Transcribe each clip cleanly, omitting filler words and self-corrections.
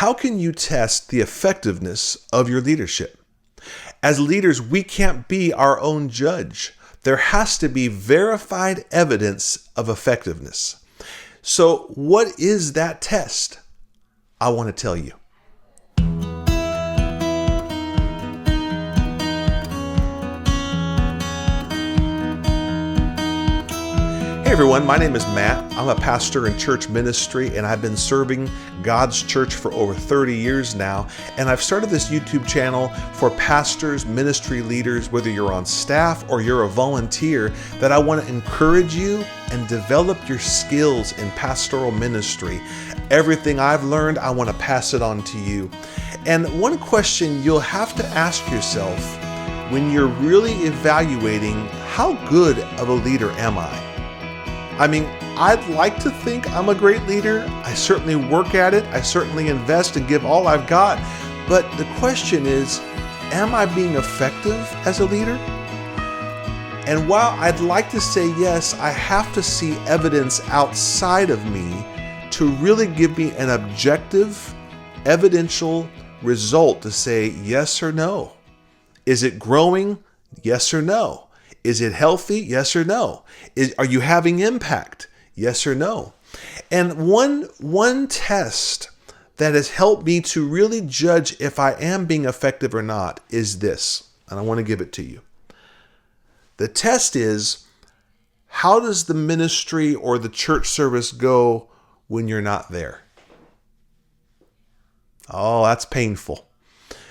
How can you test the effectiveness of your leadership? As leaders, we can't be our own judge. There has to be verified evidence of effectiveness. So what is that test? I want to tell you. Hey everyone, my name is Matt. I'm a pastor in church ministry, and I've been serving God's church for over 30 years now. And I've started this YouTube channel for pastors, ministry leaders, whether you're on staff or you're a volunteer, that I want to encourage you and develop your skills in pastoral ministry. Everything I've learned, I want to pass it on to you. And one question you'll have to ask yourself when you're really evaluating, how good of a leader am I? I mean, I'd like to think I'm a great leader. I certainly work at it. I certainly invest and give all I've got. But the question is, am I being effective as a leader? And while I'd like to say yes, I have to see evidence outside of me to really give me an objective, evidential result to say yes or no. Is it growing? Yes or no. Is it healthy? Yes or no? Are you having impact? Yes or no? And one test that has helped me to really judge if I am being effective or not is this, and I want to give it to you. The test is, how does the ministry or the church service go when you're not there? Oh, that's painful.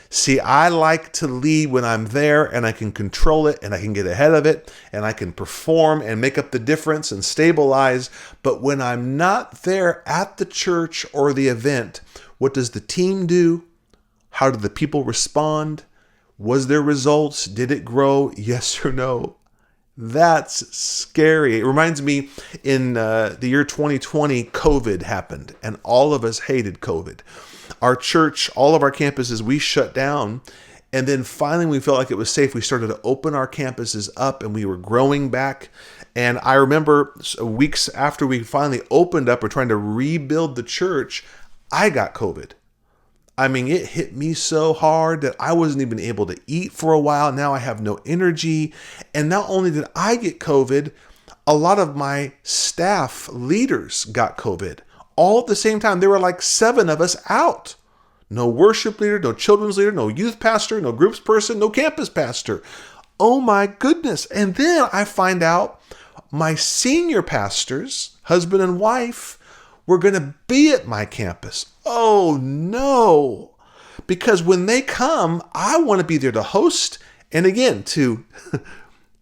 See, I like to lead when I'm there and I can control it and I can get ahead of it and I can perform and make up the difference and stabilize. But when I'm not there at the church or the event, what does the team do? How do the people respond? Was there results? Did it grow? Yes or no? That's scary. It reminds me in the year 2020, COVID happened and all of us hated COVID. Our church, all of our campuses, we shut down. And then finally, we felt like it was safe. We started to open our campuses up and we were growing back. And I remember weeks after we finally opened up, we're trying to rebuild the church, I got COVID. I mean, it hit me so hard that I wasn't even able to eat for a while. Now I have no energy. And not only did I get COVID, a lot of my staff leaders got COVID. All at the same time. There were like 7 of us out. No worship leader, no children's leader, no youth pastor, no groups person, no campus pastor. Oh my goodness. And then I find out my senior pastors, husband and wife, were going to be at my campus. Oh no. Because when they come, I want to be there to host and again to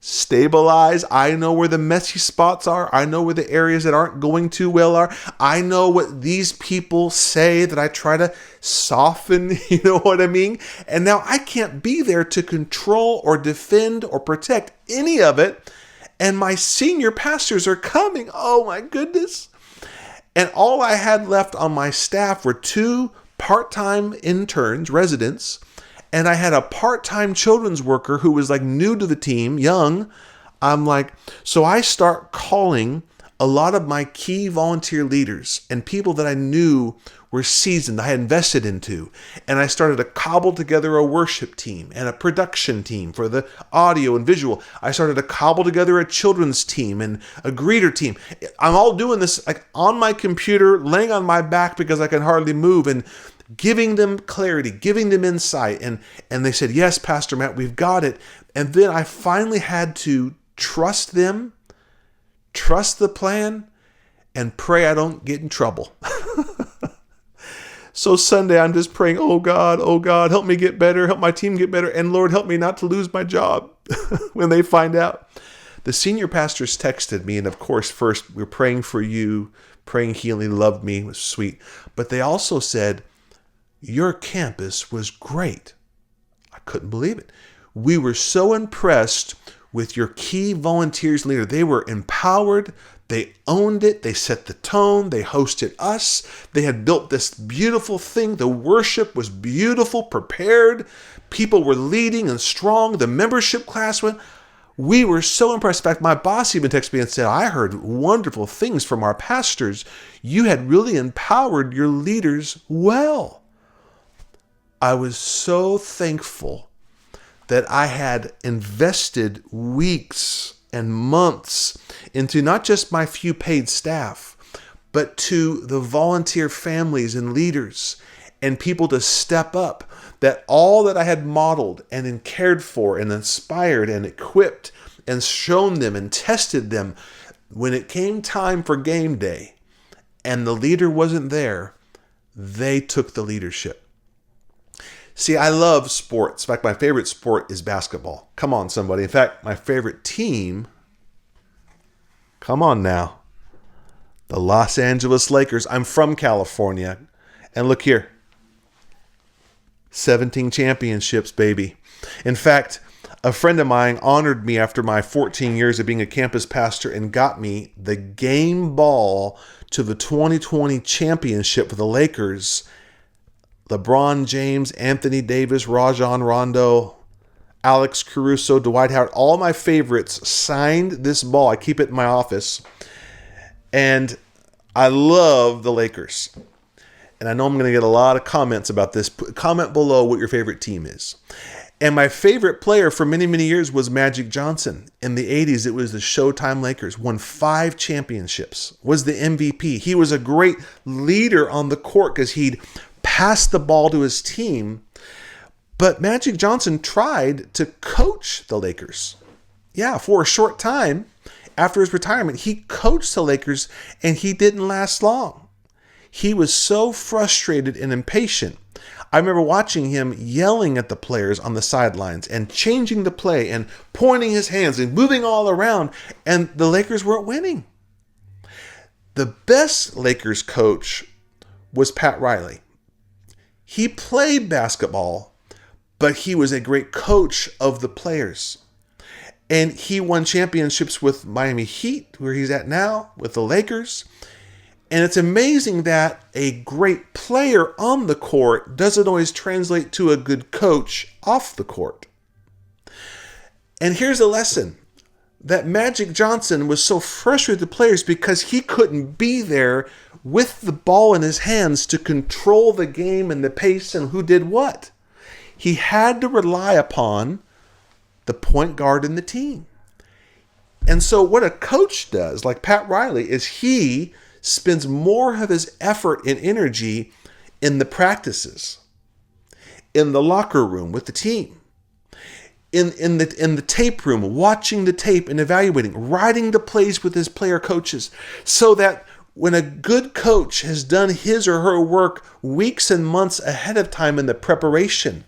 stabilize. I know where the messy spots are. I know where the areas that aren't going too well are. I know what these people say that I try to soften, you know what I mean? And now I can't be there to control or defend or protect any of it. And my senior pastors are coming. Oh my goodness. And all I had left on my staff were 2 part-time interns, residents, and I had a part-time children's worker who was like new to the team, young. I'm like, so I start calling a lot of my key volunteer leaders and people that I knew were seasoned, I had invested into. And I started to cobble together a worship team and a production team for the audio and visual. I started to cobble together a children's team and a greeter team. I'm all doing this like on my computer, laying on my back because I can hardly move and giving them clarity, giving them insight. And they said, yes, Pastor Matt, we've got it. And then I finally had to trust them, trust the plan, and pray I don't get in trouble. So Sunday, I'm just praying, oh God, help me get better, help my team get better, and Lord, help me not to lose my job when they find out. The senior pastors texted me, and of course, first, we're praying for you, praying healing, loved me, it was sweet. But they also said, your campus was great. I couldn't believe it. We were so impressed with your key volunteers leader. They were empowered. They owned it. They set the tone. They hosted us. They had built this beautiful thing. The worship was beautiful, prepared. People were leading and strong. The membership class went. We were so impressed. In fact, my boss even texted me and said, I heard wonderful things from our pastors. You had really empowered your leaders well. I was so thankful that I had invested weeks and months into not just my few paid staff, but to the volunteer families and leaders and people to step up, that all that I had modeled and cared for and inspired and equipped and shown them and tested them, when it came time for game day and the leader wasn't there, they took the leadership. See, I love sports. In fact, my favorite sport is basketball. Come on, somebody. In fact, my favorite team, come on now, the Los Angeles Lakers. I'm from California. And look here, 17 championships, baby. In fact, a friend of mine honored me after my 14 years of being a campus pastor and got me the game ball to the 2020 championship for the Lakers. LeBron James, Anthony Davis, Rajon Rondo, Alex Caruso, Dwight Howard, all my favorites signed this ball. I keep it in my office. And I love the Lakers. And I know I'm going to get a lot of comments about this. Comment below what your favorite team is. And my favorite player for many, many years was Magic Johnson. In the 80s, it was the Showtime Lakers. Won 5 championships. Was the MVP. He was a great leader on the court because he'd pass the ball to his team. But Magic Johnson tried to coach the Lakers. Yeah, for a short time after his retirement, he coached the Lakers and he didn't last long. He was so frustrated and impatient. I remember watching him yelling at the players on the sidelines and changing the play and pointing his hands and moving all around, and the Lakers weren't winning. The best Lakers coach was Pat Riley. He played basketball, but he was a great coach of the players. And he won championships with Miami Heat, where he's at now, with the Lakers. And it's amazing that a great player on the court doesn't always translate to a good coach off the court. And here's a lesson. That Magic Johnson was so frustrated with the players because he couldn't be there with the ball in his hands to control the game and the pace and who did what. He had to rely upon the point guard in the team. And so what a coach does, like Pat Riley, is he spends more of his effort and energy in the practices, in the locker room with the team, in the tape room, watching the tape and evaluating, writing the plays with his player coaches, so that when a good coach has done his or her work weeks and months ahead of time in the preparation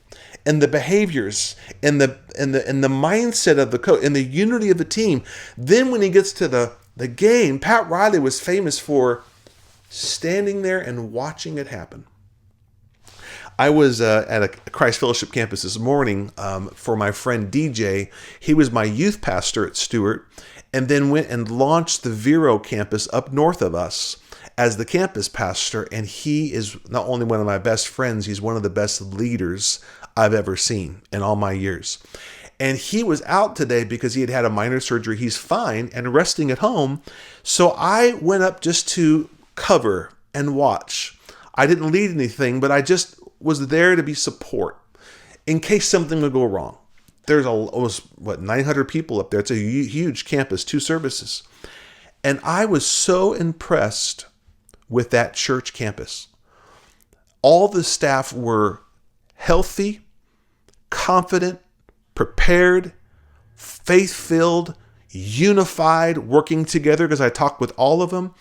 and the behaviors and the mindset of the coach and the unity of the team, then when he gets to the game, Pat Riley was famous for standing there and watching it happen. I was at a Christ Fellowship campus this morning for my friend DJ. He was my youth pastor at Stewart, and then went and launched the Vero campus up north of us as the campus pastor. And he is not only one of my best friends, he's one of the best leaders I've ever seen in all my years. And he was out today because he had had a minor surgery. He's fine and resting at home. So I went up just to cover and watch. I didn't lead anything, but I just was there to be support in case something would go wrong. There's almost, 900 people up there. It's a huge campus, 2 services. And I was so impressed with that church campus. All the staff were healthy, confident, prepared, faith-filled, unified, working together, because I talked with all of them.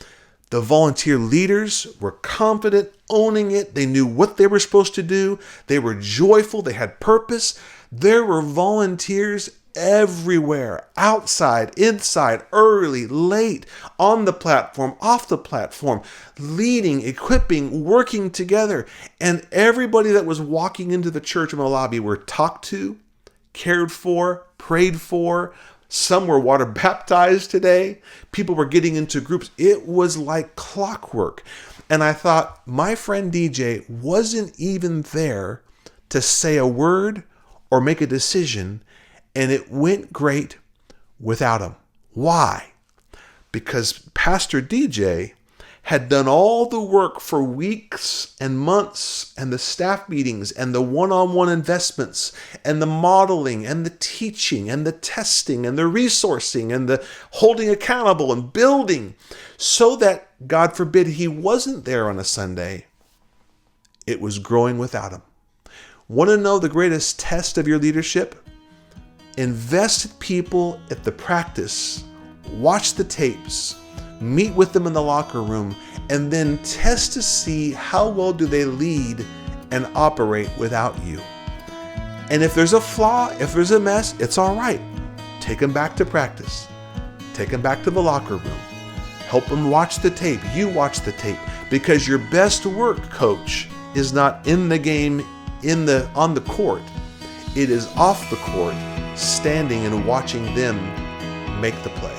The volunteer leaders were confident, owning it. They knew what they were supposed to do. They were joyful. They had purpose. There were volunteers everywhere, outside, inside, early, late, on the platform, off the platform, leading, equipping, working together. And everybody that was walking into the church in the lobby were talked to, cared for, prayed for. Some were water baptized today. People were getting into groups. It was like clockwork. And I thought, my friend DJ wasn't even there to say a word or make a decision, and it went great without him. Why? Because Pastor DJ had done all the work for weeks and months, and the staff meetings and the one-on-one investments and the modeling and the teaching and the testing and the resourcing and the holding accountable and building, so that, God forbid, he wasn't there on a Sunday, it was growing without him. Want to know the greatest test of your leadership? Invest in people at the practice, watch the tapes, meet with them in the locker room, and then test to see how well do they lead and operate without you. And if there's a flaw, if there's a mess, it's all right. Take them back to practice. Take them back to the locker room. Help them watch the tape. You watch the tape, because your best work, coach, is not in the game, on the court. It is off the court, standing and watching them make the play.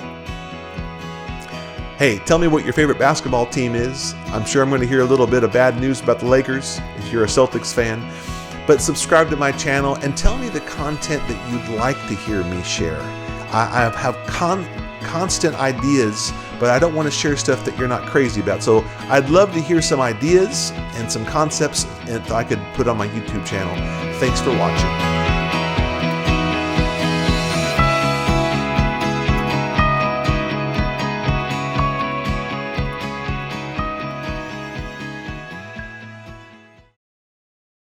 Hey, tell me what your favorite basketball team is. I'm sure I'm going to hear a little bit of bad news about the Lakers if you're a Celtics fan. But subscribe to my channel and tell me the content that you'd like to hear me share. I have constant ideas, but I don't want to share stuff that you're not crazy about. So I'd love to hear some ideas and some concepts that I could put on my YouTube channel. Thanks for watching.